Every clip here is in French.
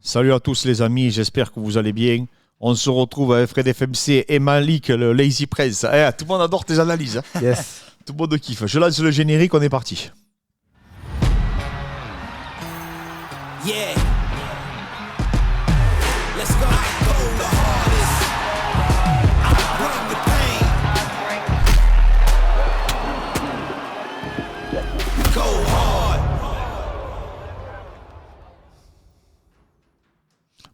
Salut à tous les amis, j'espère que vous allez bien. On se retrouve avec Fred FMC et Malik, le Lazy Press. Tout le monde adore tes analyses. Hein. Yes. Tout le monde kiffe. Je lance le générique, on est parti. Yeah. Let's go. Go the hardest. I bring the pain. Go hard.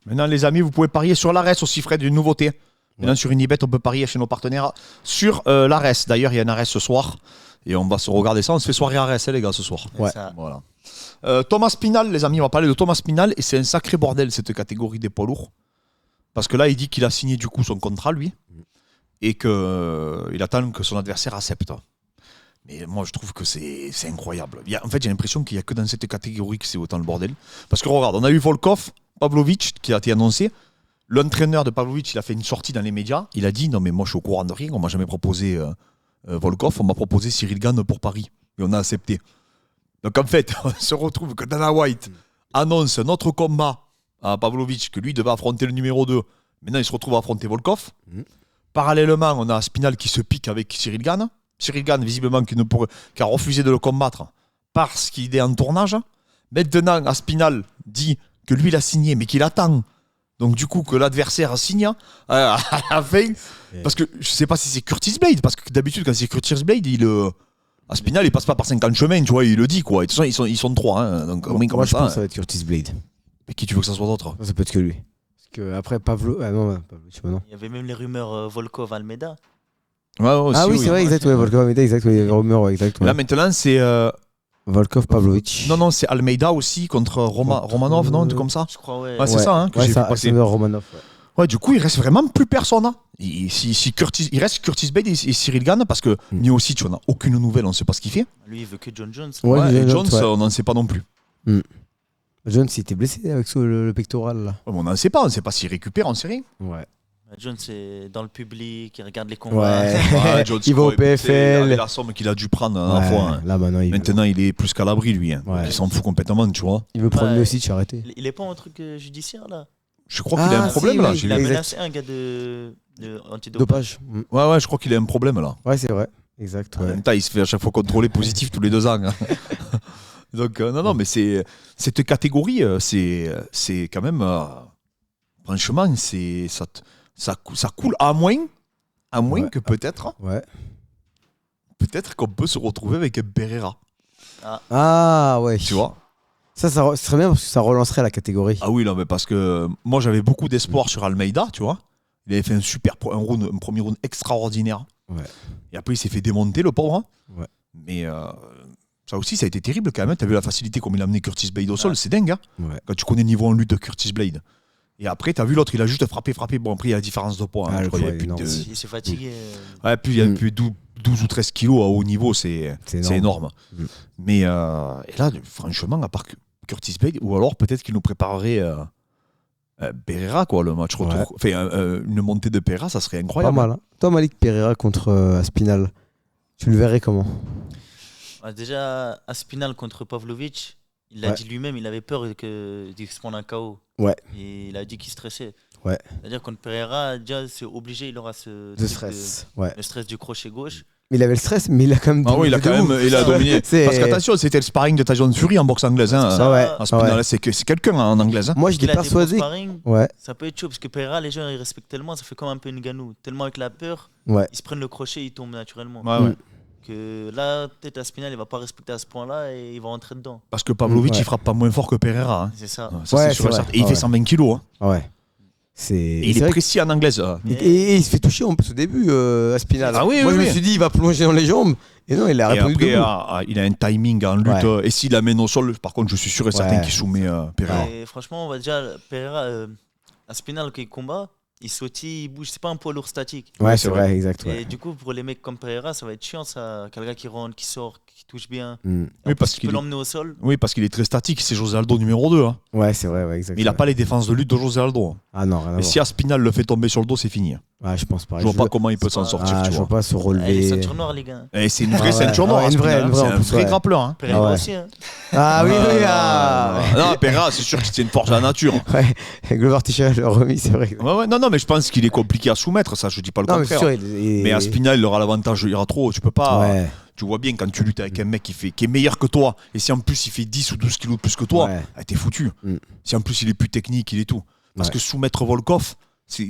Maintenant les amis, vous pouvez parier sur l'ARES aussi, Fred, une nouveauté. Maintenant sur Unibet, on peut parier chez nos partenaires sur l'ARES. D'ailleurs, il y a une ARES ce soir. Et on va se regarder ça. On se fait soirée ARES, les gars, ce soir. Ouais. Voilà. Thomas Pinal, les amis, on va parler de Thomas Pinal. Et c'est un sacré bordel, cette catégorie des poids lourds. Parce que là, il dit qu'il a signé du coup son contrat, lui. Et qu'il attend que son adversaire accepte. Mais moi, je trouve que c'est incroyable. En fait, j'ai l'impression qu'il n'y a que dans cette catégorie que c'est autant le bordel. Parce que regarde, on a eu Volkov, Pavlovich, qui a été annoncé. L'entraîneur de Pavlovich, il a fait une sortie dans les médias. Il a dit, non mais moi, je suis au courant de rien. On m'a jamais proposé Volkov. On m'a proposé Cyril Gane pour Paris. Et on a accepté. Donc en fait, on se retrouve que Dana White annonce notre combat à Pavlovich, que lui devait affronter le numéro 2. Maintenant, il se retrouve à affronter Volkov. Parallèlement, on a Spinal qui se pique avec Cyril Gane. Cyril Gane, visiblement, qui a refusé de le combattre parce qu'il est en tournage. Maintenant, Aspinal dit que lui, il a signé, mais qu'il attend. Donc, du coup, que l'adversaire signe à la fin. Parce que je ne sais pas si c'est Curtis Blade, parce que d'habitude, quand c'est Curtis Blade, Aspinal, il passe pas par 50 chemins, tu vois, il le dit, quoi. Et de toute façon, ils sont 3. Hein, donc, Moi, je pense que ça va être Curtis Blade. Mais qui tu veux que ça soit d'autre? Ça peut être que lui. Parce que après Pavlo. Ah non, Pavlovich, maintenant. Il y avait même les rumeurs Volkov-Almeida. Ouais, aussi, Ah oui, c'est vrai, exact. Ouais, Volkov, Almeida, exact. Il y avait rumeur, ouais, exact. Ouais. Là, maintenant, c'est. Volkov, Pavlovich. Non, c'est Almeida aussi contre Romanov, non? Un truc comme ça? Je crois, ouais. Ouais, c'est ça, hein, que Ouais, j'ai ça, vu passer. Alexander Romanov. Ouais. Ouais, du coup, il reste vraiment plus personne. Hein. Il reste Curtis Blade et Cyril Gane parce que Miocic, on n'a aucune nouvelle, on ne sait pas ce qu'il fait. Lui, il veut que John Jones. Ouais, et Jones, ouais. on n'en sait pas non plus. Jones, il était blessé avec le pectoral, là. Ouais, mais on n'en sait pas, on ne sait pas s'il récupère, on ne sait rien. Ouais. Jones, c'est dans le public, il regarde les combats. Ouais. Jones, Il va au écoutez, PFL. avec la somme qu'il a dû prendre la dernière fois. Hein. Là, maintenant, Il est plus qu'à l'abri, lui. Hein. Ouais. Il s'en fout complètement, tu vois. il veut prendre Ouais. Miocic, arrêter. Il est pas en truc judiciaire, là. Je crois qu'il a un problème, si, là. oui, J'ai Il a lu. Exact. menacé un gars de antidopage. Dopage. Ouais, je crois qu'il a un problème, là. Ouais, c'est vrai. Exact. En Ouais. même temps, il se fait à chaque fois contrôler positif tous les 2 ans. Hein. Donc, non, mais cette catégorie, c'est quand même. Franchement, ça coule à moins Ouais. que peut-être qu'on peut se retrouver avec un Pereira. Ah, ouais. Tu vois? Ça serait bien parce que ça relancerait la catégorie. Ah oui, non, mais parce que moi, j'avais beaucoup d'espoir sur Almeida, tu vois. Il avait fait un premier round extraordinaire. Ouais. Et après, il s'est fait démonter, le pauvre. Hein. Ouais. Mais ça aussi, ça a été terrible quand même. T'as vu la facilité comme il a amené Curtis Blade au sol, c'est dingue. Hein. Ouais. Quand tu connais le niveau en lutte de Curtis Blade. Et après, t'as vu l'autre, il a juste frappé. Bon, après, il y a la différence de poids. Hein. Ah, Je crois qu'il y a le plus poids est de... énorme. Il s'est fatigué. Ouais, puis il y a plus 12 ou 13 kilos à haut niveau, c'est énorme. Mais et là, franchement, à part Curtis Blade, ou alors peut-être qu'il nous préparerait Pereira, quoi, le match retour. Ouais. Enfin, une montée de Pereira, ça serait Pas incroyable. mal. Hein. Toi, Malik Pereira contre Aspinal, tu le verrais comment? Déjà, Aspinal contre Pavlovich, il l'a dit lui-même, il avait peur qu'il se prenne un KO. Ouais. Et il a dit qu'il stressait. Ouais. C'est-à-dire contre Pereira, déjà, c'est obligé, il aura ce De stress. Ouais. le stress du crochet gauche. Mais il avait le stress, mais il a quand même. Ah oui, il a dominé. Parce qu'attention, c'était le sparring de Tyson Fury en boxe anglaise. Hein. Ah ouais. Aspinall, c'est quelqu'un en anglaise. Hein. Moi, je Il l'ai a des bons persuadé. sparring, Ouais. ça peut être chaud parce que Pereira, les gens ils respectent tellement, ça fait comme un peu une ganou. Tellement avec la peur, Ouais. ils se prennent le crochet, ils tombent naturellement. Ouais. Que là, peut-être Aspinal, il va pas respecter à ce point-là et il va rentrer dedans. Parce que Pavlovich, Ouais. il frappe pas moins fort que Pereira. Hein. C'est ça. Ça, Ouais, c'est sûr et c'est certain. vrai. Et il Ah fait ouais. 120 kilos. Hein. Ouais. Et il est précis en anglaise. Et il se fait toucher en plus au début, Aspinal. Ah oui, Moi, oui, je me oui. suis dit, il va plonger dans les jambes. Et non, il a Et répondu après, debout. il a un timing en lutte. Ouais. Et s'il l'amène au sol, par contre, je suis sûr et certain Ouais. qu'il soumet Pereira. Et franchement, on va déjà, Pereira, Aspinal, quand il combat, il sautille, il bouge. C'est pas un poids lourd statique. Ouais, c'est c'est vrai, exact. Et Ouais. du coup, pour les mecs comme Pereira, ça va être chiant, ça. Quelqu'un qui rentre, qui sort, qui touche bien. Mm. Oui, parce Tu qu'il peux l'emmener au sol. est très statique. C'est José Aldo numéro 2. Hein. Ouais, c'est vrai, ouais, exact. Mais il n'a ouais. pas les défenses de lutte de José Aldo. Hein. Ah non, rien à Et voir. si Aspinal le fait tomber sur le dos, c'est fini. Ouais, je pense pas. Je vois pas comment il peut s'en sortir, Ah, tu je vois vois. pas se Elle est relever. ceinture noire, les gars. Et c'est une vraie Ah ouais. ceinture noire. Ah ouais, une vraie, Aspinall, une vraie, c'est en un plus, vrai ouais. grappleur. Hein. Pereira ouais. aussi. Hein. Ah oui, oui, ah. Non, Pereira, c'est sûr que c'est une force de la nature. Ouais, Glover Teixeira l'a remis, c'est vrai. Ouais, non, mais je pense qu'il est compliqué à soumettre, ça, je dis pas le Non, mais c'est contraire. sûr. Mais Aspinall, il aura l'avantage, il ira trop, tu peux pas. Ouais. Tu vois bien quand tu luttes avec un mec qui est meilleur que toi, et si en plus il fait 10 ou 12 kilos de plus que toi, Ouais. t'es foutu. Mm. Si en plus il est plus technique, il est tout. Parce Ouais. que soumettre Volkov,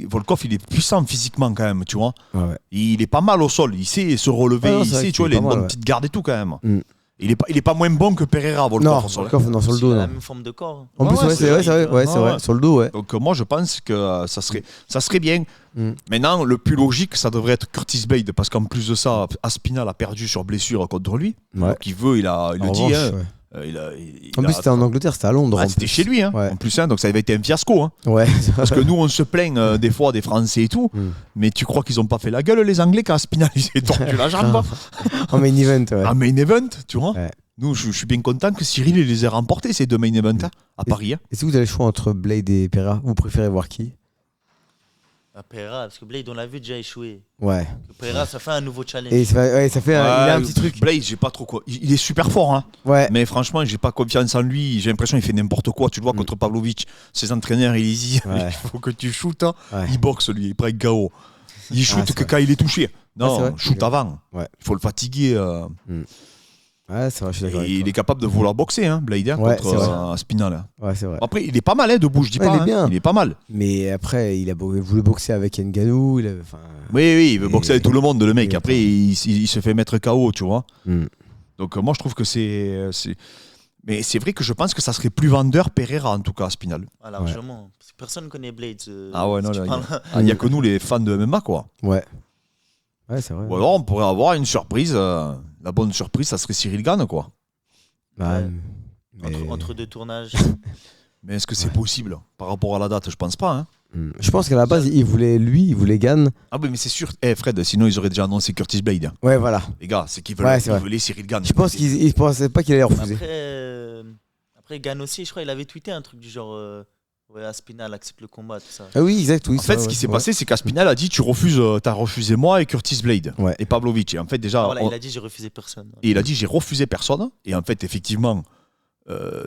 Volkov il est puissant physiquement quand même, tu vois. Ouais. Il est pas mal au sol, il sait se relever, Ouais, non, il c'est vrai sait, qu'il tu vois, est il a pas une mal, bonne ouais. petite garde et tout quand même. Mm. Il est pas moins bon que Pereira, Volkov Non, au sol. Volkov, non, sur le Il dos, a non. la même forme de corps. En Ouais, plus, ouais, c'est vrai, c'est vrai. Ouais, c'est Ouais, vrai. ouais. Sur le dos, ouais. Donc moi je pense que ça serait bien. Mm. Maintenant, le plus logique, ça devrait être Curtis Blade, parce qu'en plus de ça, Aspinall a perdu sur blessure contre lui. Ouais. Donc il veut, il En le dit. revanche, Hein. ouais. Il En a- plus, c'était en Angleterre, c'était à Londres. Ah, en c'était plus. chez lui, hein, Ouais. en plus, hein, donc ça avait été un fiasco. Hein, Ouais. parce que nous, on se plaint des fois des Français et tout, Mm. mais tu crois qu'ils ont pas fait la gueule, les Anglais, quand Aspinall il s'est tordu la jambe En main event, ouais. en main event, tu vois. Ouais. Nous, je suis bien content que Cyril il les ait remportés, ces deux main events, hein, à Paris. Hein. Et si vous avez le choix entre Blade et Pereira, vous préférez voir qui? Pereira, parce que Blade, on l'a vu déjà échouer. Ouais. Pereira, ça fait un nouveau challenge. Et ça fait il a un petit truc. Blade, j'ai pas trop quoi. Il est super fort, hein. Ouais. Mais franchement, j'ai pas confiance en lui. J'ai l'impression qu'il fait n'importe quoi. Tu le vois Mm. contre Pavlovich, ses entraîneurs, il dit Ouais. il faut que tu shootes. Hein. Ouais. Il boxe, lui, il prend KO. Il shoot c'est que vrai. quand il est touché. Ah, c'est Non, vrai. shoot avant. Ouais. Il faut le fatiguer. Ouais, c'est vrai, je suis d'accord. Et avec il est capable de vouloir boxer, hein, Blade, hein, Ouais, contre c'est vrai. Aspinall. hein. toi. Ouais, c'est vrai. Après, il est pas mal hein, debout, je dis Ouais, pas. il est hein. bien. Il est pas mal. Mais après, il a voulu boxer avec Ngannou. Enfin, Oui, il veut Et- boxer avec tout le monde, le mec. et Après, il se fait mettre KO, tu vois. mm. Donc, moi, je trouve que c'est. Mais c'est vrai que je pense que ça serait plus vendeur Pereira, en tout cas, Aspinall. Ah, largement. Parce que personne ne connaît Blade. Ah ouais, non, si tu là, parles- Il n'y a que nous, les fans de MMA, quoi. Ouais. Ouais, c'est vrai. Ou alors, on pourrait avoir une surprise. La bonne surprise, ça serait Cyril Gane, quoi. Bah, Ouais. mais- Entre deux tournages. Mais est-ce que c'est possible par rapport à la date? Je pense pas. Hein. Je pense qu'à la base, il voulait Gann. Ah oui, mais c'est sûr. Fred, sinon ils auraient déjà annoncé Curtis Blade. hein. Ouais, voilà. Les gars, c'est qu'ils veulent, Ouais, c'est ils vrai. voulaient Cyril Gane. Je pense qu'il pensait pas qu'il allait refuser. Après, Gann aussi, je crois, il avait tweeté un truc du genre ouais, Aspinall accepte le combat, tout ça. Ah oui, exact. Oui, En fait, ce qui s'est passé, c'est qu'Aspinall a dit tu refuses, t'as refusé moi et Curtis Blade Ouais. et Pavlovich. Et en fait, déjà, Ah, voilà, il a dit j'ai refusé personne. et il a dit j'ai refusé personne. Et en fait, effectivement,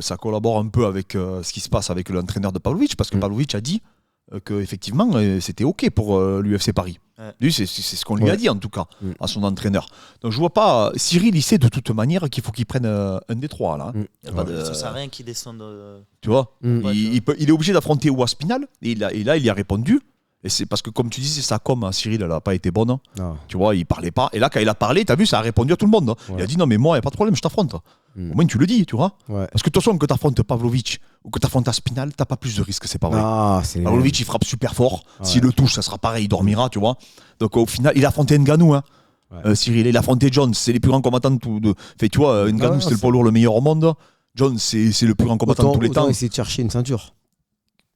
ça collabore un peu avec ce qui se passe avec l'entraîneur de Pavlovich, parce que Mm. Pavlovich a dit que effectivement c'était ok pour l'UFC Paris. Ouais. Lui, c'est ce qu'on lui Ouais. a dit en tout cas Mm. à son entraîneur. Donc je vois pas. Cyril, il sait de toute manière qu'il faut qu'il prenne un des trois là. Mm. Y a pas de- Ça sert à rien qu'il descende. Tu vois, Mm. Ouais, il est obligé d'affronter ou Aspinall et là il y a répondu. Et c'est parce que comme tu dis, c'est sa com à Cyril, elle a pas été bonne. Non. Tu vois, il parlait pas. Et là, quand il a parlé, t'as vu, ça a répondu à tout le monde. Il Ouais. a dit non, mais moi, il n'y a pas de problème, je t'affronte. Mm. Au moins, tu le dis, tu vois. Ouais. Parce que de toute façon, que t'affrontes Pavlovich ou que t'affrontes Aspinall, t'as pas plus de risque, c'est pas vrai. Non, c'est les Pavlovich, il frappe super fort. Ouais. S'il le touche, ça sera pareil, il dormira, tu vois. Donc au final, il a affronté Ngannou, hein. Ouais. Cyril, il a affronté Jones, c'est les plus grands combattants de tout. Fait, tu vois, Ngannou, ouais, c'était le c'est- poids lourd le meilleur au monde. Jones, c'est le plus grand combattant de tous les temps. essayer de chercher une ceinture.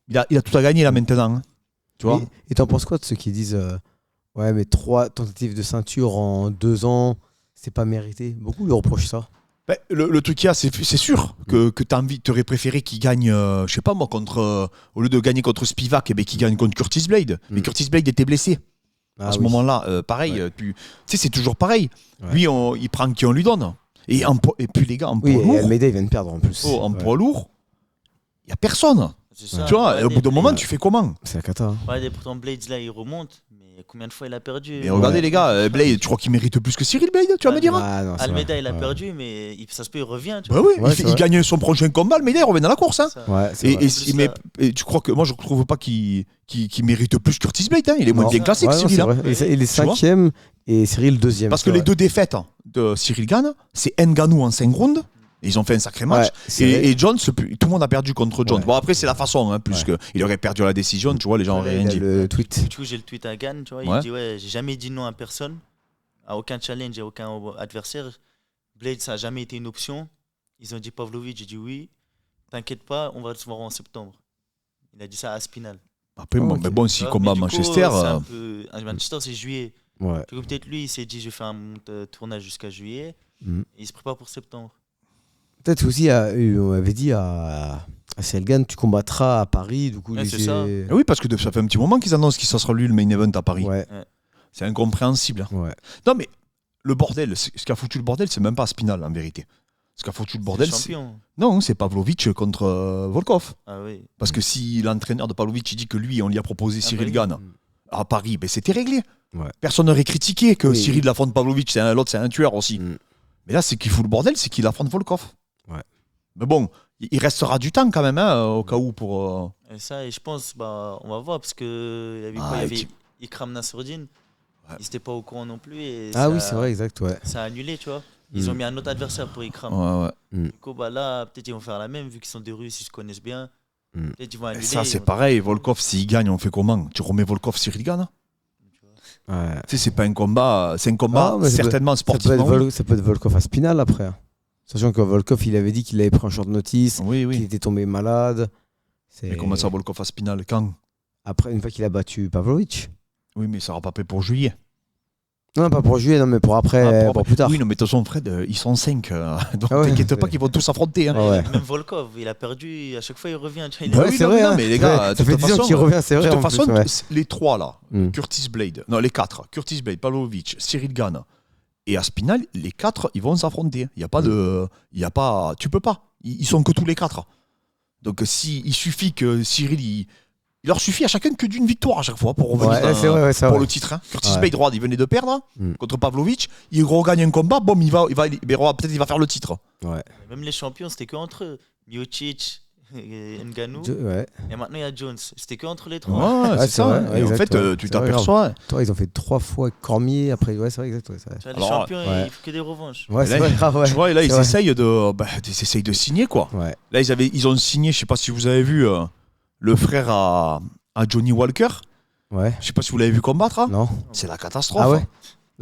Il a tout à gagner là maintenant. hein. Tu vois. Et t'en penses quoi de ceux qui disent ouais, mais 3 tentatives de ceinture en 2 ans, c'est pas mérité? Beaucoup lui reprochent ça. Ben, le truc qu'il y a, c'est sûr que t'aurais préféré qu'il gagne, je sais pas moi, au lieu de gagner contre Spivak, eh ben, qu'il gagne contre Curtis Blade. Mais Mm. Curtis Blade était blessé Ah à ce oui. moment-là. Pareil, Ouais. tu sais, c'est toujours pareil. Ouais. Lui, il prend qui on lui donne. Et puis les gars, en Oui, poids et lourd, Almeida, il vient de perdre en plus. en Ouais. poids lourd, il n'y a personne. C'est ça. Tu vois, Ouais, et au bout d'un Blade, moment, tu fais comment? C'est la cata. Hein. Ouais, et pourtant, Blades, là, il remonte. Mais combien de fois il a perdu? Mais regardez les gars, Blade, tu crois qu'il mérite plus que Cyril Blade, tu vas me dire? Ah, non, c'est Almeida, vrai. il a Ouais. perdu, mais ça se peut, il revient. Tu Bah vois. oui, Ouais, il c'est vrai. gagne son prochain combat, Almeida, il revient dans la course. Hein. Ça. Ouais, c'est vrai. plus, Mais là- et tu crois que moi je trouve pas qu'il mérite plus Curtis Blade, hein. Il est moins Non. bien classé que Ouais, non, Cyril. c'est hein. vrai. Et il est Tu vois 5ème et Cyril 2ème. Parce que les deux défaites de Cyril Gane, c'est Ngannou en 5 rounds. Et ils ont fait un sacré match. Ouais, c'est vrai. et Jones, tout le monde a perdu contre Jones. Ouais. Bon, après, c'est la façon, hein, puisque il aurait perdu à la décision. Tu vois, les gens auraient rien Il a dit. le tweet. Du coup, j'ai le tweet à Gann, tu vois. Ouais. Il dit ouais, j'ai jamais dit non à personne, à aucun challenge, à aucun adversaire. Blade, ça a jamais été une option. Ils ont dit Pavlovich, j'ai dit oui. T'inquiète pas, on va se voir en septembre. Il a dit ça à Aspinall. Après, Oh, bon, ok. mais bon, Tu s'il vois, combat à mais du coup, Manchester. c'est un peu- à Manchester, c'est juillet. Ouais. Du coup, peut-être lui, il s'est dit je vais faire un tournage jusqu'à juillet. Mhm. Et il se prépare pour septembre. Peut-être aussi, on avait dit à Si elle gagne, tu combattras à Paris. Du coup, Ouais, c'est ça. Eh oui, parce que ça fait un petit moment qu'ils annoncent que ça sera lui le main event à Paris. Ouais, C'est incompréhensible. ouais. Non, mais le bordel, ce qui a foutu le bordel, c'est même pas Spinal en vérité. Ce qui a foutu le bordel, C'est c'est. champion. Non, c'est Pavlovich contre Volkov. Ah oui. Parce que si l'entraîneur de Pavlovich il dit que lui, on lui a proposé Cyril oui. Gane à Paris, ben c'était réglé. Ouais. Personne n'aurait critiqué que Oui. Cyril affronte Pavlovich, l'autre c'est un tueur aussi. Mm. Mais là, c'est qu'il fout le bordel, c'est qu'il affronte Volkov. Ouais. Mais bon, il restera du temps quand même, hein, au cas où pour. Et ça, et je pense, on va voir, parce que il y avait quoi, il y et avait tu- Ikram Nasruddin. Ouais. Ils n'étaient pas au courant non plus. Et Ah ça, oui, c'est vrai, exact, ouais. Ça a annulé, tu vois. Ils ont mis un autre adversaire pour Ikram. Ouais, ouais. Du coup, là, peut-être ils vont faire la même, vu qu'ils sont des Russes, ils se connaissent bien. Mm. Peut-être ils vont Et annuler. ça, ils c'est vont- pareil. Volkov, s'il gagne, on fait comment? Tu remets Volkov, Cyril Gane? Ouais. Tu sais, c'est pas un combat, c'est un combat Ah, mais ça peut- certainement Ça peut, sportivement. Oui, ça peut être Volkov à Spinal après. Sachant que Volkov, il avait dit qu'il avait pris un short notice, oui. qu'il était tombé malade. Mais comment ça, Volkov à Spinal? Quand? Après, une fois qu'il a battu Pavlovich. Oui, mais ça sera pas fait pour juillet. Non, pas pour juillet, non, mais pour après, Ah, pour plus tard. Oui, non, mais de toute façon, Fred, ils sont 5. Donc Ah ouais, t'inquiète pas ouais. qu'ils vont tous s'affronter. Hein. Ah ouais. Même Volkov, il a perdu, à chaque fois il revient. Tu vois, il Ouais, a- oui, c'est non, vrai, non, hein. mais les C'est gars, vrai. de Ça fait toute 10 ans façon, qu'il revient, c'est De vrai. toute en façon, plus, ouais. les trois là, Mm. Curtis Blade, non, les quatre, Curtis Blade, Pavlovich, Cyril Gane et Aspinal, les quatre, ils vont s'affronter. Il y a pas de. Il y a pas. Tu peux pas. Ils sont que tous les quatre. Donc, il suffit que Cyril. Il leur suffit à chacun que d'une victoire à chaque fois pour revenir Ouais, c'est vrai, ouais, c'est pour vrai. le titre. Hein. Curtis Ouais. Blade, regarde, il venait de perdre Mm. contre Pavlovich. Il regagne un combat, bon, il va peut-être il va faire le titre. Ouais. Même les champions, c'était que entre eux. Miocic, Ngannou. Ouais. Et maintenant il y a Jones. C'était que entre les Ouais, trois. c'est c'est ça. vrai, hein. ouais, Et en exact, fait, ouais. tu C'est vrai, t'aperçois. Toi, ils ont fait 3 fois avec Cormier, après, ouais, c'est vrai, exact. Ouais, c'est vrai. Tu vois, les Alors, champions, ouais. ils font que des revanches. Ouais, c'est là, vrai, grave, ouais. Tu vois, et là, C'est ils vrai. essayent de signer, quoi. Ouais. Là, ils ont signé, je sais pas si vous avez vu, le frère à Johnny Walker. Ouais. Je sais pas si vous l'avez vu combattre. Hein. Non. C'est la catastrophe. Ah ouais hein.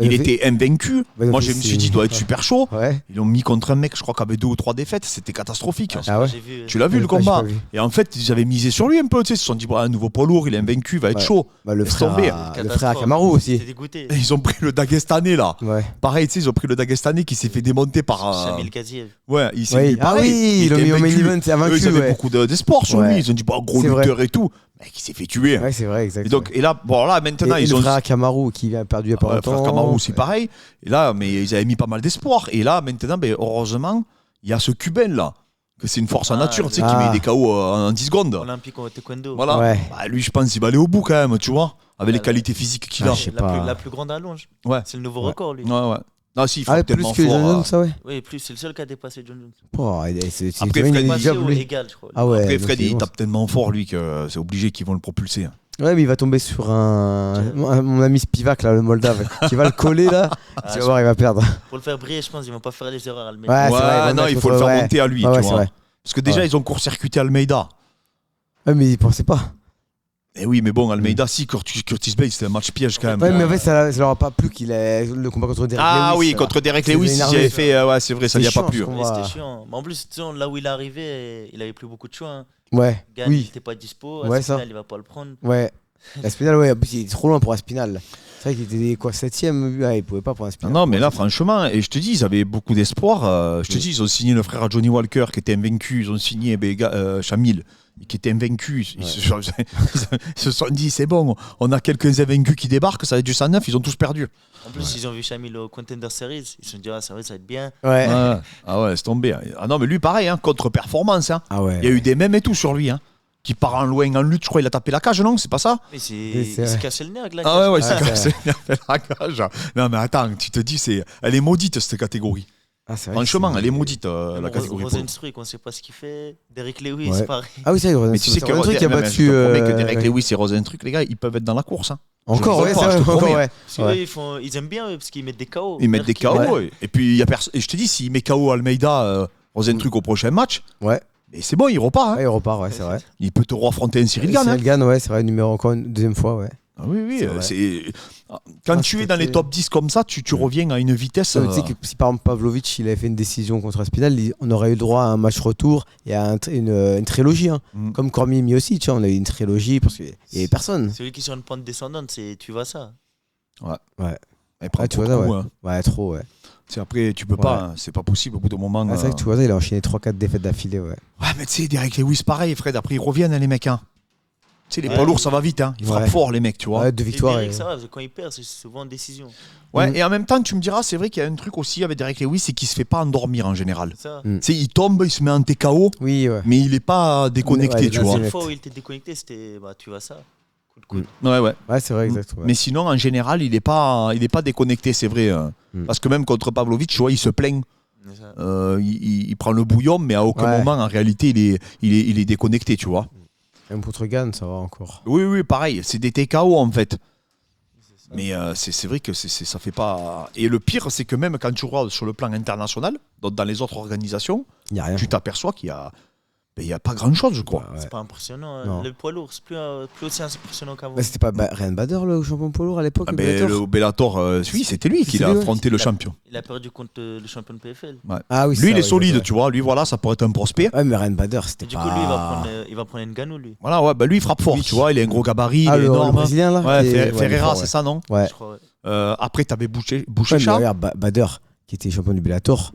Il était invaincu. Bah, il Moi, a je fait- me suis dit, il doit être super chaud. Ouais. Ils l'ont mis contre un mec, je crois, qui avait 2 ou 3 défaites. C'était catastrophique. Ah ouais. J'ai vu. Tu l'as vu, le Ouais, j'ai combat? pas vu. Et en fait, ils avaient misé sur lui un peu. Tu sais, ils se sont dit, un nouveau poids lourd, il est invaincu, il va être Ouais. chaud. Bah, le Laisse frère tomber. le frère à Kamaru aussi. T'es dégoûté. Et ils ont pris le Dagestanais, là. Ouais. Pareil, tu sais, ils ont pris le Dagestanais qui s'est fait démonter par. Shamil Gaziev. Ouais, il s'est Oui. mis Ah pareil. oui, Il le était mis au main invaincu. event, c'est Eux, invaincu. ils avaient Ouais. beaucoup d'espoir sur Ouais. lui. Ils ont dit, gros C'est vrai. lutteur et tout. Mec, il s'est fait tuer. Ouais, c'est vrai, exact. Et donc, et là, bon, là, maintenant, et ils le ont. frère à Kamaru qui a perdu il y a pas Ouais, longtemps. frère Kamaru, c'est pareil. Et là, mais ils avaient mis pas mal d'espoir. Et là, maintenant, ben, heureusement, il y a ce Cubain là, que c'est une force en Ah, nature, tu sais, qui ah. met des KO en 10 secondes. Olympique au taekwondo. Voilà. Ouais. Bah, lui, je pense qu'il va aller au bout quand même, tu vois, avec les Ouais, qualités physiques qu'il Ah, a. je sais pas. La plus grande allonge. Ouais. C'est le nouveau Ouais. record, lui. Ouais, ouais. Non, si, il Ah, frappe plus tellement que fort. John Jones, ça, ouais. Oui, plus, c'est le seul qui a dépassé John Jones. Oh, c'est Après, une Fred, Passé job, ou lui. égal, je crois. Ah ouais. Après, donc Fred, c'est il bon. tape tellement fort, lui, que c'est obligé qu'ils vont le propulser. Ouais, mais il va tomber sur mon ami Spivak, là, le Moldave, qui va le coller, là. Ah, Tu vas voir, il va perdre. Pour le faire briller, je pense qu'ils vont pas faire les erreurs à le mettre. Ouais, c'est vrai, ils vont non, mettre il faut le faire ouais. monter à lui, Ouais, tu ouais, c'est vois. vrai. Parce que déjà, Ouais. ils ont court-circuité Almeida. Ouais, mais il pensait pas. Et oui, mais bon, Almeida, si, Curtis Blade, c'était un match piège quand même. Ouais, mais en fait, ça leur a pas plu qu'il ait le combat contre Derek Ah Lewis. oui, contre Derek C'est Lewis, énervé, il avait ça. fait. Ouais, c'est vrai, ça C'est n'y a pas chiant, plu. ce Mais combat. c'était chiant. Mais en plus, tu sais, là où il est arrivé, il avait plus beaucoup de choix. Hein. Ouais, Gann, il oui, n'était pas dispo. Ouais, Aspinal, ça. il va pas le prendre. ouais. Aspinal, ouais, en plus, il est trop loin pour Aspinal. C'est vrai qu'il était quoi, 7ème, ouais, il pouvait pas pour Aspinal. Non, mais là, franchement, et je te dis, ils avaient beaucoup d'espoir. Je te dis, ils ont signé le frère à Johnny Walker qui était invaincu. Ils ont signé Shamil qui était invaincu. Ils se sont dit, c'est bon, on a quelques invaincus qui débarquent, ça va être du 109, ils ont tous perdu. En plus, ils ont vu Shamil au Contender Series. Ils se sont dit, ah, ça va être bien. Ouais. Ouais. Ah ouais, c'est tombé. Ah non, mais lui, pareil, hein, contre-performance. Hein. Ah ouais. Il y a eu des mèmes et tout sur lui. Hein, qui part en loin en lutte, je crois, il a tapé la cage, non? C'est pas ça? Mais C'est il s'est vrai. cassé le nez avec la Ah ouais, ouais, Ah, c'est c'est cassé, il a fait la cage. Non, mais attends, tu te dis, elle est maudite cette catégorie. Ah, c'est vrai que Franchement, c'est- elle est maudite, la catégorie. pro. Rosenstruik, on sait pas ce qu'il fait. Derek Lewis, Ouais. pareil. Ah oui, c'est vrai. Mais tu sais que un truc qui a non, mais battu. je te promets que Derek ouais. Lewis et Rosenstruik, les gars, ils peuvent être dans la course. Hein. Encore, Je ouais, te c'est vrai, promets. encore, ouais. Parce qu'eux, ils aiment bien, eux, parce qu'ils mettent des KO. Ils mettent des KO, Ouais. ouais. Et puis, il y a et je te dis, s'il met KO Almeida, Rosenstruik au prochain match, Ouais. et c'est bon, il repart. Hein. Ouais, il repart, ouais, c'est vrai. Il peut te re-affronter un Cyril Gane. Hein. Cyril Gane, ouais, c'est vrai, numéro encore une deuxième fois, ouais. Ah oui, oui. C'est vrai. Quand Ah, tu es c'était- dans les top 10 comme ça, tu reviens à une vitesse. Tu sais que si par exemple Pavlovich il avait fait une décision contre Aspinal, on aurait eu le droit à un match retour et à une trilogie. Hein. Mm. Comme Cormier Miocic, tu vois, on a eu une trilogie parce qu'il n'y avait personne. Celui qui est sur une pente descendante, tu vois ça. Il prend Ouais, tu trop vois de ça, coups, ouais. hein. Ouais, trop, ouais. Après, tu peux pas, hein, c'est pas possible au bout d'un moment. Ah, c'est vrai que tu vois, il a enchaîné 3-4 défaites d'affilée. Ouais. Ouais, mais tu sais, Derek Lewis, pareil, Fred, après ils reviennent, hein, les mecs. Hein. Tu sais, les Ouais. poids lourds, ça va vite. Hein. Ils frappent Ouais. fort, les mecs, tu vois. Ouais, 2 Et victoires. Derek, et- ça va, parce que quand il perd, c'est souvent en décision. Ouais, Mm. et en même temps, tu me diras, c'est vrai qu'il y a un truc aussi avec Derek Lewis, c'est qu'il se fait pas endormir en général. C'est ça. Mm. Tu sais, il tombe, il se met en TKO, Oui, ouais. mais il est pas déconnecté, Ouais, tu là, vois. c'est La net. fois où il était déconnecté, c'était tu vois ça. Coup de coude. Ouais, ouais. Ouais, c'est vrai, exact. Ouais. Mais sinon, en général, il est pas déconnecté, c'est vrai. Mm. Parce que même contre Pavlovich, tu vois, il se plaint. C'est ça. Il prend le bouillon, mais à aucun Ouais. moment, en réalité, il est déconnecté, tu vois. Même contre Gann, ça va encore. Oui, oui, pareil. C'est des TKO, en fait. C'est ça. Mais c'est vrai que ça fait pas. Et le pire, c'est que même quand tu regardes sur le plan international, donc dans les autres organisations, Il n'y a rien. tu t'aperçois qu'il y a pas grand chose, je crois. Ouais. C'est pas impressionnant. hein. Non. Le poids lourd, c'est plus aussi impressionnant qu'avant. Bah, c'était pas Ryan Bader, le champion poids lourd à l'époque Ah, au ben, Bellator le Bellator, oui, c'était lui qui C'était a lui, ouais. affronté le Il a- champion. Il a perdu contre le champion de PFL. Ouais. Ah oui, Lui, ça, il est ouais, solide, ouais. tu vois. Lui, voilà, ça pourrait être un prospect. Ouais, mais Ryan Bader, Et c'était du pas. coup, lui, il va prendre Ngannou, lui. Voilà, ouais, bah lui, il frappe fort, Oui. tu vois. Il a un gros gabarit, Ah, il est le énorme. Brésilien, là Ouais, qui est- ouais, il est Ferreira, fort, c'est ça, non Ouais. Je crois, ouais. Après, t'avais Ouais, mais Bouchécha. regarde, Bader, qui était champion du Bellator,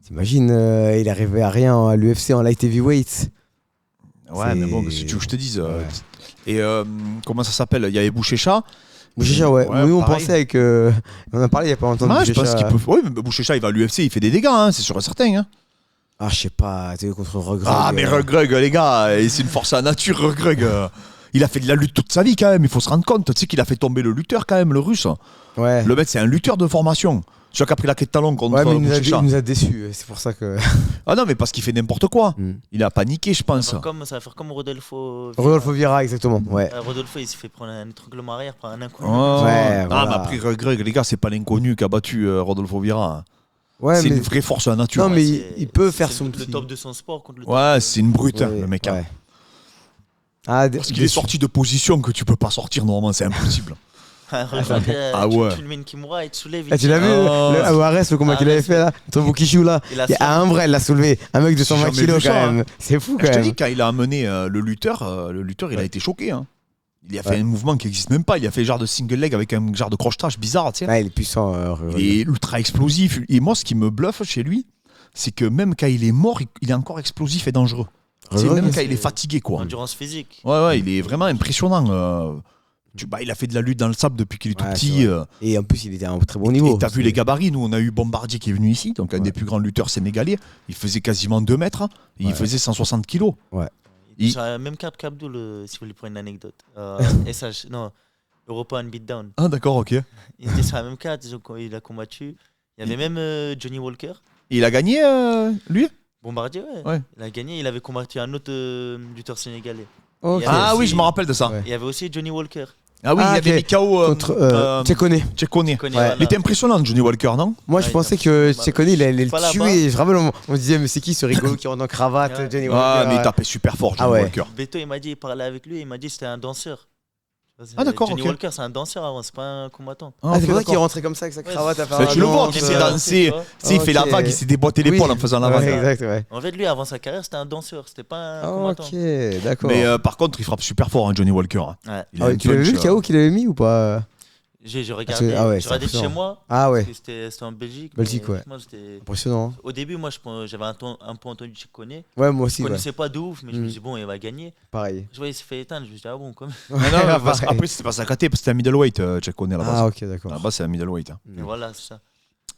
t'imagines, il arrivait à rien à l'UFC en light heavyweight. Ouais, mais bon, C'est- si tu veux que je te dise. Ouais. Et comment ça s'appelle? Il y avait Bouchécha. Bouchécha, ouais. Ouais, Nous, on pareil. pensait avec. On en a parlé il y a pas longtemps de Ouais, je pense Bouchécha. qu'il peut. Oui, mais Bouchécha, il va à l'UFC, il fait des dégâts, hein, c'est sûr et certain. Hein. Ah, je sais pas, tu sais, contre Regreg. Ah, mais Regreg, les gars, c'est une force à la nature, Regreg. Il a fait de la lutte toute sa vie, quand même, il faut se rendre compte. Tu sais qu'il a fait tomber le lutteur, quand même, le russe. Ouais. Le mec, c'est un lutteur de formation. Tu vois qu'après la quête de talon contre Ouais, mais Bouchécha. il nous a déçus, c'est pour ça que. Ah non, mais parce qu'il fait n'importe quoi. Mm. Il a paniqué, je pense. Ça va faire comme Rodolfo. Rodolfo Vieira, exactement. Ouais. Rodolfo, il s'est fait prendre un étranglement arrière par un inconnu. Ouais, Ah, voilà. mais après, Regreg, les gars, c'est pas l'inconnu qui a battu Rodolfo Vieira. Ouais, C'est mais. une vraie force à la nature. Non, mais C'est- il peut c'est faire le- son le petit. top de son sport contre le Ouais, top. c'est une brute, hein, Ouais, le mec. hein. ouais. Ah, Parce qu'il est sorti de position que tu peux pas sortir normalement, c'est impossible. Ah ouais. Tu le mets une Kimura, il te soulève. Ah, tu l'as vu, Ah. le Awares, le combat qu'il avait fait là, contre Bukishu là. Il a Il y a un vrai, il l'a soulevé. Un mec de 120 jamais kilos vu quand ça, même. C'est fou quand Je te même. dis, quand il a amené le lutteur, il a été choqué. Hein. Il a fait un mouvement qui n'existe même pas. Il a fait genre de single leg avec un genre de crochetage bizarre. Tu sais. Ouais, il est puissant. Il est ultra explosif. Et moi, ce qui me bluffe chez lui, c'est que même quand il est mort, il est encore explosif et dangereux. C'est Regreg, même c'est- quand il est fatigué, quoi. Endurance physique. Ouais, il est vraiment impressionnant. Il a fait de la lutte dans le sable depuis qu'il est tout Ouais, petit. c'est vrai. Et en plus, il était à un très bon niveau. Et t'as vu les gabarits, nous on a eu Bombardier qui est venu ici, donc un des plus grands lutteurs sénégalais. Il faisait quasiment 2 mètres et il Ouais. faisait 160 kilos. Il Il- était sur la même carte qu'Abdul, si vous voulez prendre une anecdote. SH, non, European Beatdown. Ah d'accord, ok. Et Il était sur la même carte, il a combattu. Il y avait même Johnny Walker. il a gagné, lui Bombardier, ouais. Ouais. Il a gagné, il avait combattu un autre lutteur sénégalais. Ok. Il y avait Ah oui, aussi- je me rappelle de ça. Ouais. Il y avait aussi Johnny Walker. Ah oui, Ah, il avait ok. mis KO Contre Tchekone. Tchekone. Connais, Ouais. voilà. Il était impressionnant, Johnny Walker, non Moi, Ouais, je pensais il a- que bah, Tchekone, il allait le pas là-bas. tuer. Je rappelle, on disait, mais c'est qui ce rigolo qui rentre en cravate, Ouais. Johnny Ah, Walker mais il tapait super fort, Johnny Ah ouais. Walker. Beto, il m'a dit, il parlait avec lui, il m'a dit que c'était un danseur. Ah, d'accord, Johnny ok. Walker, c'est un danseur avant, c'est pas un combattant. Ah, c'est ok, pour ça qu'il d'accord. rentrait comme ça avec sa cravate à faire Ça, la tu le vois, danse, qu'il s'est dansé. tu vois. Tu sais, il fait la Ok. vague, il s'est déboîté l'épaule Oui. en faisant la Ouais, vague. exact, ouais. En fait, lui, avant sa carrière, c'était un danseur, c'était pas un Ah, combattant. ok, d'accord. Mais par contre, il frappe super fort, hein, Johnny Walker. Ouais. Il a Ah ouais, un tu l'avais vu punch, le KO qu'il avait mis ou pas J'ai regardé, Ah ouais, j'ai regardé de c'est chez impressionnant. moi. Ah ouais, Parce que c'était en Belgique. Belgique, mais ouais. franchement, c'était- impressionnant. Au début, moi, j'avais un peu entendu Tchekone. Ouais, moi Je aussi, ouais. connaissais pas de ouf, mais je me Mm. dis, bon, il va gagner. Pareil. Je vois, il s'est fait éteindre. Je me dis, ah bon, quand même. Non, non, parce Pareil. qu'après, c'était pas sa caté, parce que c'était un middleweight, Tchekone, à la base. Ah, ok, d'accord. À la base, c'est un middleweight. Hein. Mais voilà, c'est ça.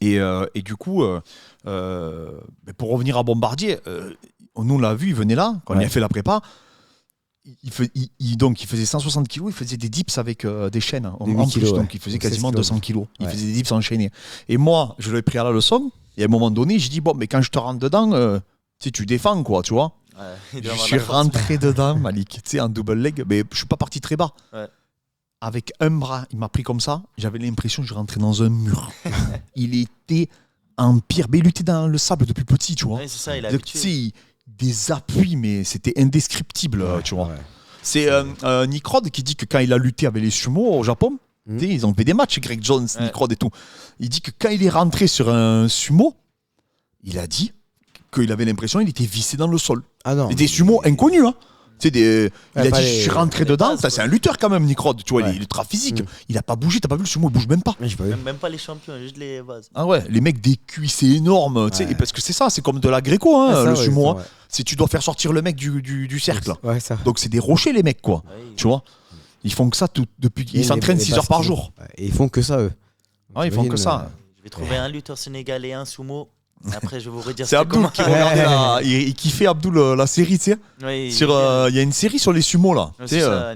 Et du coup, mais pour revenir à Bombardier, nous on l'a vu, il venait là, quand il Ouais. a fait la prépa. Donc il faisait 160 kilos, il faisait des dips avec des chaînes en, Des 8 en plus, kilos, ouais. donc il faisait Donc 16 quasiment kilos. 200 kilos. Il Ouais. faisait des dips enchaînés. Et moi, je l'avais pris à la leçon, et à un moment donné, j'ai dit, bon, mais quand je te rentre dedans, tu sais, tu défends, quoi, tu vois. Ouais, il Je doit avoir suis la force. rentré dedans, Malik, tu sais, en double leg, mais je suis pas parti très bas. Ouais. Avec un bras, il m'a pris comme ça, j'avais l'impression que je rentrais dans un mur. Il était en pire, mais il était dans le sable depuis petit, tu vois. Ouais, c'est ça, il a Donc, tu sais, des appuis, mais c'était indescriptible, tu vois. Ouais. C'est Nick Rod qui dit que quand il a lutté avec les sumo au Japon, Mhm. tu sais, ils ont fait des matchs, Greg Jones, Ouais. Nick Rod et tout. Il dit que quand il est rentré sur un sumo, il a dit qu'il avait l'impression qu'il était vissé dans le sol. Ah non. Et des sumo inconnus, hein. Tu sais, il a pas dit, les- je suis rentré les dedans. bases, Ça, c'est un lutteur quand même, Nick Rod. Tu vois, Ouais. il est ultra physique. Mm. Il a pas bougé. T'as pas vu le sumo, il bouge même pas. Ouais, j'ai pas vu. Même pas les champions, juste les bases. Ah ouais, les mecs des cuisses énormes. Tu sais, Ouais. et parce que c'est ça, c'est comme de la gréco, hein, Ah, ça, le ouais, sumo. hein. ouais. C'est tu dois faire sortir le mec du cercle. Ouais, ça. Donc c'est des rochers, les mecs, quoi. Ouais. Tu vois, ils font que ça depuis. Et Ils s'entraînent les 6 heures par baskets, jour. ouais. Et ils font que ça, eux. Ah, ils font que T'imagines, ça. Je vais trouver un lutteur sénégalais, un sumo. Après, je vais vous redire C'est Abdoul qui regardait il kiffait Abdoul la série, tu sais. Ouais, Il y a une série sur les sumos là. Ouais, Tu sais, c'est ça,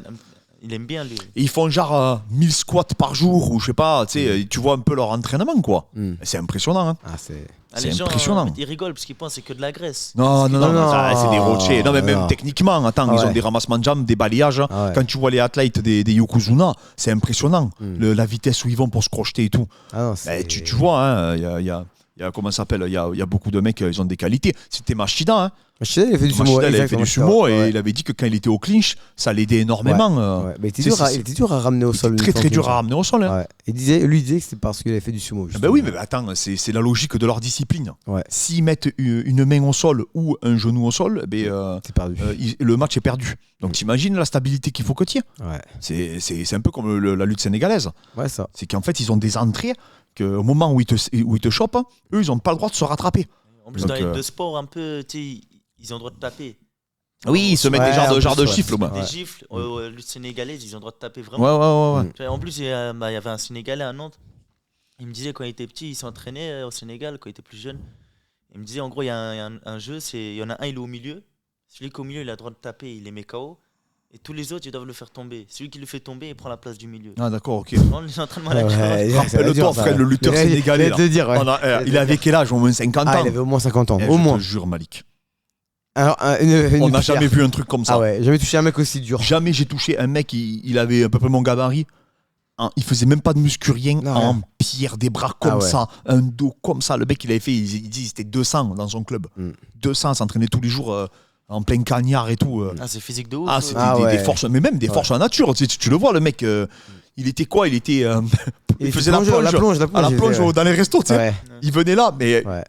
il aime bien lui. et ils font genre 1000 squats par jour ou je sais pas, tu sais, tu vois un peu leur entraînement quoi. Mm. C'est impressionnant. Hein. Ah, c'est. Ah, C'est les gens, impressionnant. ils rigolent parce qu'ils pensent que c'est que de la graisse. Non, non, non, Non, ça, non, c'est des rochers. Non, mais même non. techniquement, attends, Ah ils ont ouais. des ramassements de jambes, des balayages. Ah ouais. Quand tu vois les athlètes des Yokozuna, c'est impressionnant. Mm. La vitesse où ils vont pour se crocheter et tout. Ah non, c'est. Tu vois, hein, il y a comment ça s'appelle, il y a beaucoup de mecs, ils ont des qualités. C'était Machida, hein. Machida, il a fait du sumo. Machida, il avait fait exactement, du sumo ouais. et il avait dit que quand il était au clinch, ça l'aidait énormément. Ouais, mais c'est- il était dur à ramener au sol. Très très dur à ramener au sol. Hein. Ouais. Lui disait que c'était parce qu'il avait fait du sumo. Ah ben oui, mais attends, c'est la logique de leur discipline. Ouais. S'ils mettent une main au sol ou un genou au sol, C'est perdu. le match est perdu. Donc t'imagines la stabilité qu'il faut que tu aies. Ouais. C'est un peu comme la lutte sénégalaise. Ouais, ça. C'est qu'en fait, ils ont des entrées qu'au moment où ils te chopent, eux, ils n'ont pas le droit de se rattraper. En plus, Donc, dans les deux sports, un peu, tu sais, ils ont le droit de taper. Oui, ils se mettent Ouais, des en genres de plus, ouais. gifles. Moi. Ouais. Des gifles, lutte sénégalaise, ils ont le droit de taper Ouais, vraiment. ouais, ouais. ouais. Tu vois, en plus, il y avait un Sénégalais à Nantes. Il me disait quand il était petit, il s'entraînait au Sénégal quand il était plus jeune. Il me disait en gros, il y a un jeu, il y en a un, il est au milieu. Celui qui est au milieu, il a le droit de taper, il les met KO. Et tous les autres, ils doivent le faire tomber. Celui qui le fait tomber, il prend la place du milieu. Ah, d'accord, ok. Non, les entraînements à la Ouais, carte. Rappelle-toi, Fred, le lutteur sénégalais. Il allait te dire, ouais. Il avait quel âge? Au moins 50 ans. Ah, il avait au moins 50 ans. Eh, Au je moins. te jure, Malik. Alors, On n'a jamais vu un truc comme ça. Ah ouais, jamais touché un mec aussi dur. Jamais j'ai touché un mec, il avait à peu près mon gabarit. Il faisait même pas de muscu, rien, Non, en rien. pierre, des bras comme Ah ouais. ça, un dos comme ça. Le mec, il avait fait, il dit c'était 200 dans son club. Mm. 200, s'entraînait tous les jours en plein cagnard et tout. Ah, c'est physique de ouf. Ah, c'était Ah des ouais. forces, mais même des forces en nature. Tu le vois, le mec, il était quoi? Il était. Il faisait la plonge à la plonge dans les restos, tu sais. Ouais. Il venait là, mais Ouais.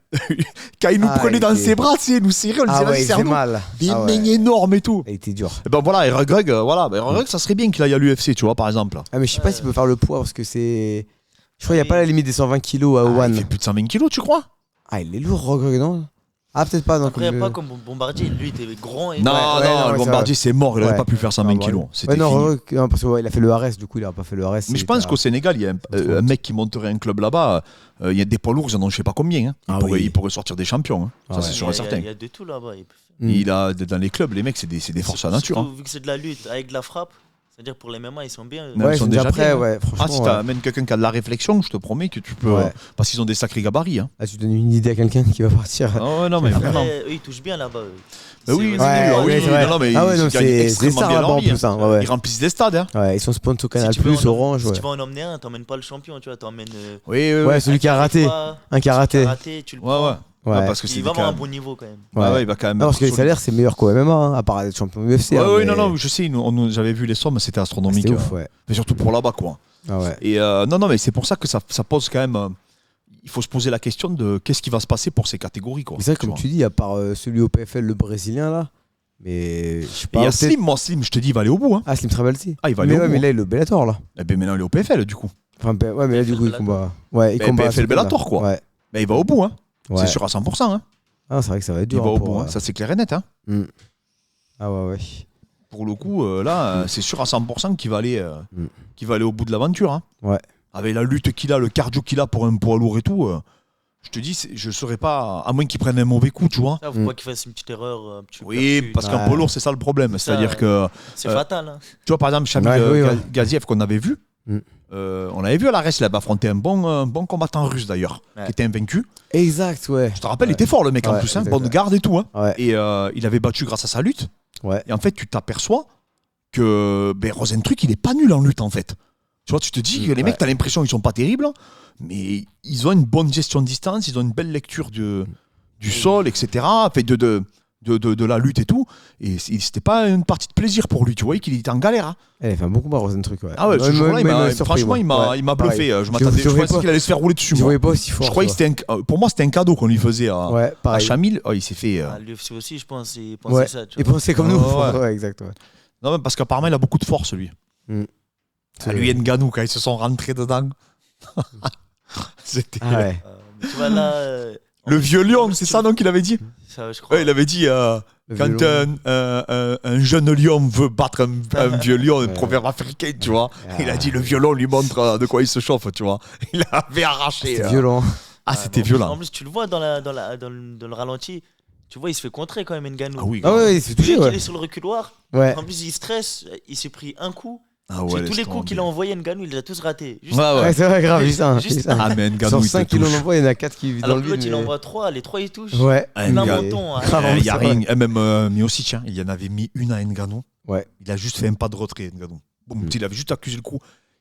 quand il nous Ah, prenait il dans était- ses bras, tu sais, il nous serrait, on lui Ah disait, ouais, vas-y, il faisait serre-nous. mal. Des Ah ouais. mains énormes et tout. Il était dur. Et ben voilà, et Regreg, voilà. Ben Regreg, ça serait bien qu'il aille à l'UFC, tu vois, par exemple. Ah, mais je sais pas s'il peut faire le poids parce que c'est. Je crois qu'il n'y a pas la limite des 120 kilos à Ah, il One. fait plus de 120 kilos, tu crois? Ah, il est lourd, Rogue, non? Ah, peut-être pas. Non, Après, comme pas le- comme Bombardier. Lui, il était grand et Non, ouais, non, non, le c'est Bombardier, c'est mort, il n'aurait Ouais. pas pu faire 120 Ah, kilos. ouais. C'était Ouais, non, fini. Rogue, non, parce qu'il a fait le RS, du coup, il a pas fait le RS. Mais je pense qu'au Sénégal, il y a un mec qui monterait un club là-bas. Il y a des poids lourds, ils en ont je sais pas combien. Hein. Ah Il oui. pourrait sortir des champions. Hein. Ah Ça, ouais. c'est sûr et certain. Il y a de tout là-bas. Il a, dans les clubs, les mecs, c'est des forces à nature. Surtout Hein. vu que c'est de la lutte avec de la frappe, c'est-à-dire pour les MMA, ils sont bien. Non, Ouais, ils ils sont sont déjà déjà prêts, bien, ouais, franchement. Ah, si t'amènes quelqu'un qui a de la réflexion, je te promets que tu peux. Ouais. Parce qu'ils ont des sacrés gabarits. Hein. Là, tu donnes une idée à quelqu'un qui va partir. Ah ouais, non, mais Après, vraiment. eux, ils touchent bien là-bas. Bah oui, C'est- oui, Ouais, oui, c'est vrai. non, mais Ah ouais, ils non, gagnent c'est extrêmement stars bien là-bas en leur vie, plus. hein. Hein, ouais. Ils remplissent des stades. Hein. Ouais, ils sont sponsors Canal Si tu veux Plus, en- Orange. Si Ouais, tu vas en emmener un, t'emmènes pas le champion, tu vois, t'emmènes. Oui, ouais celui qui a raté. Un qui a raté. Tu le Ouais, prends. ouais. Ouais. Ouais, parce que c'est Il va quand avoir un même. bon niveau quand même. Ouais, ouais, il va quand même. Non, parce que les être salaires, c'est meilleur qu'au MMA, hein, à part être champion UFC. solide. hein, Ouais, oui, mais- non, je sais, j'avais vu les sommes, c'était astronomique. C'était ouf, ouais. Mais surtout pour là-bas, quoi. Ah ouais. Et non, mais c'est pour ça que ça pose quand même. Il faut se poser la question de qu'est-ce qui va se passer pour ces catégories, quoi. Mais c'est vrai, comme vois. tu dis, à part celui au PFL, le brésilien, là. Mais je sais Et pas. il y a peut-être- Slim, moi, Slim, je te dis, il va aller au bout. Hein. Ah, Slim Travelsi. Ah, il va aller Mais au ouais, bout. mais là, il est au Bellator, là. Eh ben maintenant, il est au PFL, du coup. Enfin, ouais, mais là, du coup, il Bellator. combat. Ouais, il Mais combat. PFL ce Bellator, là. quoi. Ouais. Mais il va au bout, hein. Ouais. C'est sûr à 100%. Hein. Ah, c'est vrai que ça va être Il dur. va hein, au pour, bout, hein. Ça c'est clair et net. Hein. Ah ouais, ouais. Pour le coup, là, c'est sûr à 100% qu'il va aller au bout de l'aventure. Hein. Ouais. Avec la lutte qu'il a, le cardio qu'il a pour un poids lourd et tout, je te dis, je ne saurais pas, à moins qu'il prenne un mauvais coup, tu vois. Là, faut pas qu'il fasse une petite erreur. Un petit Oui, percute. parce qu'un Ouais. poids lourd, c'est ça le problème. Ça, C'est-à-dire que, C'est fatal. Hein. tu vois, par exemple, Shamil Ouais, oui, ouais. Gaziev qu'on avait vu, Mm. on avait vu à la Rest, il avait affronté un bon combattant russe d'ailleurs, Ouais. qui était invaincu. Exact, ouais. Je te rappelle, il Ouais. était fort le mec en Ouais, plus, hein, exact, bonne ouais. garde et tout. Hein. Ouais. Et il avait battu grâce à sa lutte. Ouais. Et en fait, tu t'aperçois que Rosentruc, il est pas nul en lutte en fait. Tu vois, tu te dis que les Ouais. mecs, t'as l'impression qu'ils sont pas terribles, mais ils ont une bonne gestion de distance, ils ont une belle lecture du sol, etc. Fait de de la lutte et tout. Et c'était pas une partie de plaisir pour lui. Tu voyais qu'il était en galère. Hein. Elle fait un bon combat, Rosenstruck. Ouais. Ah ouais, ce jour-là, franchement, il m'a Ouais, bluffé. pareil. Je m'attendais, je pensais pas- qu'il allait se faire rouler dessus. Je Moi. voyais pas aussi fort. Je croyais que pour moi, c'était un cadeau qu'on lui faisait Ouais, à pareil. Chamil. Oh, il s'est fait. À l'UFC aussi, je pense, il pensait Ouais. ça. Tu Il vois. pensait comme nous. Ouais. Ouais, exact. Ouais. Non, mais parce qu'apparemment, il a beaucoup de force, lui. C'est- Lui et Ngannou, quand ils se sont rentrés dedans. C'était. Ah ouais. Tu vois là. Le vieux lion, c'est ça, non, qu'il avait dit Ça, je crois. Ouais, il avait dit Le quand violon. un jeune lion veut battre un vieux lion, un Ouais. proverbe africain, tu vois. Ah. Il a dit le violon lui montre de quoi il se chauffe, tu vois. Il avait arraché. C'est violent. Ah, Ouais, c'était en plus- violent. En plus, tu le vois dans le ralenti. Tu vois, il se fait contrer quand même, Ngannou. Ah oui, Ah ouais, il s'est Vu touché, qu'il ouais. est sur le reculoir, Ouais. en plus il stresse, il s'est pris un coup. Ah Tous ouais, les laisse coups qu'il a tomber. envoyés, Ngannou, il les a tous ratés. Juste Ouais, Ouais, ouais. c'est vrai, grave, juste un. Juste juste un. Ah, mais Ngannou, Sur il te 5 kilos touche. l'envoie, il y en a 4 qui vivent dans Alors le que l'autre, vide. il mais- envoie 3, les 3 ils touchent. Ouais. Ah, Plein Ngannou. menton. hein. Grave. Il y a c'est vrai. rien. Et même Miocic, hein, il y en avait mis une à Ngannou. Ouais. Il a juste fait un pas de retrait, Ngannou. Boum, il avait juste accusé le coup.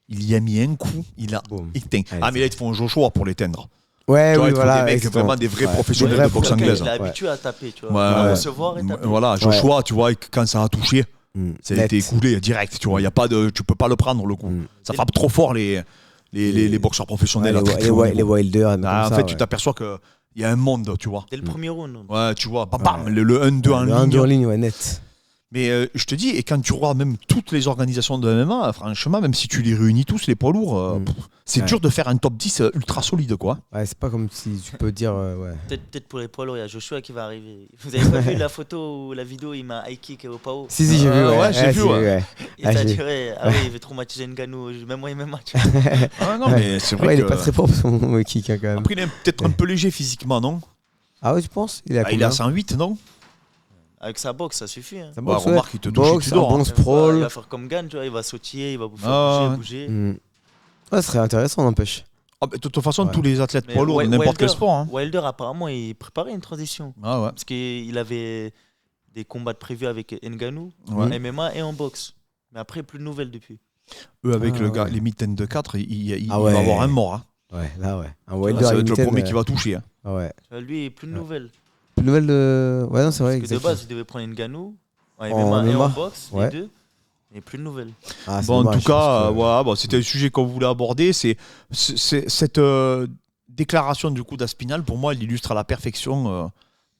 Il y a mis un coup, il a Boum. éteint. Allez, Ah, mais là, ils te font un Joshua pour l'éteindre. Ouais, Tu vois, oui, il faut voilà. des mecs, exactement. vraiment des vrais Ouais. professionnels Des vrais de boxe professionnels. anglaise. Il est Ouais. habitué à taper, tu vois. Ouais, Il va ouais. recevoir et taper. Voilà, Joshua, tu vois, quand ça a touché, ça a Net. été écoulé direct. Tu vois, y a pas de, tu peux pas le prendre le coup. Ça frappe trop fort les boxeurs professionnels. Ouais, à très, très haut niveau. les Wilder. Ah, comme en ça, fait, ouais. tu t'aperçois qu'il y a un monde, tu vois. Dès le premier round. Ouais, tu vois, bam, bam, le 1-2 en Le 1-2 ligne. en ligne, ouais, net. Mais je te dis, et quand tu regardes même toutes les organisations de MMA, franchement, même si tu les réunis tous, les poids lourds, c'est Ouais. dur de faire un top 10 ultra solide, quoi. Ouais, c'est pas comme si tu peux dire. Ouais. Peut-être pour les poids lourds, il y a Joshua qui va arriver. Vous avez pas vu la photo ou la vidéo, il m'a high kick au Pao. Si, j'ai vu. ouais, j'ai vu, ouais. Il Ah, t'a j'ai- dit, ouais, ah ouais, il veut traumatiser Ngannou. Même moi, même match. Ah non, mais c'est vrai Ouais, il que... est pas très propre son kick hein, quand même. Après, il est peut-être un peu léger physiquement, non? Ah ouais, tu penses? Il est à Ah, il est à combien 108, non? Avec sa boxe, ça suffit. Hein. Ça Ouais, boxe, remarque, il te touche et boxe, tu un dors, bon hein. Il sprawl. va faire comme Gann, tu vois, il va sautiller, il va vous faire Ah, bouger. Ouais, ce serait intéressant, n'empêche. Ah, mais de toute façon, Ouais. tous les athlètes Mais poids lourds, de n'importe quel Wilder- sport. Hein. Wilder, apparemment, il préparait une transition. Ah ouais. Parce qu'il avait des combats de prévus avec Ngannou, Ouais. en MMA et en boxe. Mais après, plus de nouvelles depuis. Eux, avec Ah, le gars, ouais. les mitaines de 4, il Ah va ouais. avoir un mort. Hein. Ouais, là, ouais. Un Ça Wilder va être le Hamilton, premier qui va toucher. Hein. Ah ouais. Tu vois, lui, plus de Ouais. nouvelles. Plus de nouvelles de. Ouais, non, c'est vrai. Parce que de exactement. base, il devait prendre Ngannou en En MMA et en MMA, boxe, ouais. les deux. Mais plus de nouvelles. Ah, c'est Bon, en dommage, tout cas, parce que- voilà, bon, c'était le sujet qu'on voulait aborder. C'est cette déclaration du coup d'Aspinal, pour moi, elle illustre à la perfection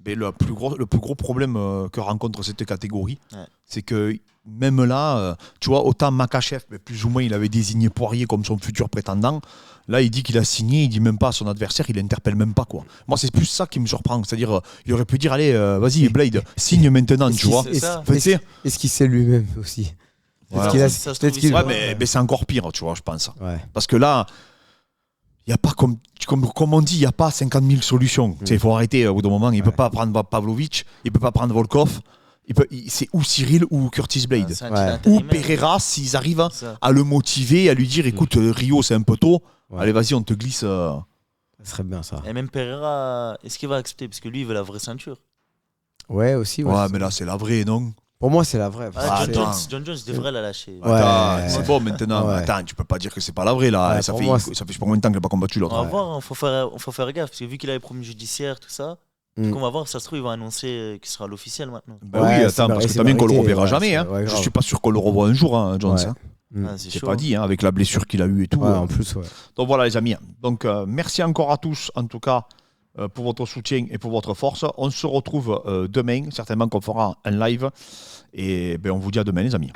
le plus gros problème que rencontre cette catégorie. Ouais. C'est que même là, tu vois, autant Makachev, mais plus ou moins, il avait désigné Poirier comme son futur prétendant. Là, il dit qu'il a signé, il dit même pas à son adversaire, il l'interpelle même pas, quoi. Moi, c'est plus ça qui me surprend. C'est-à-dire, il aurait pu dire, allez, vas-y, Blade, signe maintenant, Est-ce tu qu'il- vois. C'est ça. Fait, tu sais, Est-ce qu'il sait lui-même aussi? Voilà. Peut-être qu'il a- Ça se peut-être trouve, qu'il- il ouais, sait mais c'est encore pire, tu vois, je pense. Ouais. Parce que là, il n'y a pas, comme on dit, il n'y a pas 50 000 solutions. Il faut arrêter au bout d'un moment. Il ne peut pas prendre Pavlovich, il ne peut pas prendre Volkov. C'est ou Cyril ou Curtis Blade. C'est un Ouais. titre Ou intérimaire. Pereira, s'ils arrivent Ça. à le motiver, à lui dire écoute, Rio, c'est un peu tôt. Ouais. Allez, vas-y, on te glisse. Ça serait bien ça. Et même Pereira, est-ce qu'il va accepter? Parce que lui, il veut la vraie ceinture. Ouais, aussi. Ouais, Ouais, mais là, c'est la vraie, non? Pour moi, c'est la vraie. parce Ah, que attends. John Jones devrait la lâcher. Ouais. Attends, c'est bon maintenant. Ouais. Attends, tu peux pas dire que c'est pas la vraie, là. Ouais, ça, pour fait, moi, ça fait combien de temps qu'il n'a pas combattu On l'autre va voir, il faut faire gaffe. Parce que vu qu'il a les problèmes judiciaires, tout ça, Mm. on va voir, ça se trouve, il va annoncer qu'il sera l'officiel maintenant. Bah Ouais, oui, c'est attends, parce que c'est t'as bien qu'on le mérité, reverra ouais, jamais. c'est- Hein. ouais, Je grave. suis pas sûr qu'on le revoit un jour, hein, Jones. Ouais. Hein. Mm. Ah, c'est C'est chaud. pas dit, hein, avec la blessure qu'il a eue et tout. Ouais, en plus, ouais. Donc voilà, les amis. Donc merci encore à tous, en tout cas, pour votre soutien et pour votre force. On se retrouve demain, certainement qu'on fera un live. Et ben, on vous dit à demain, les amis.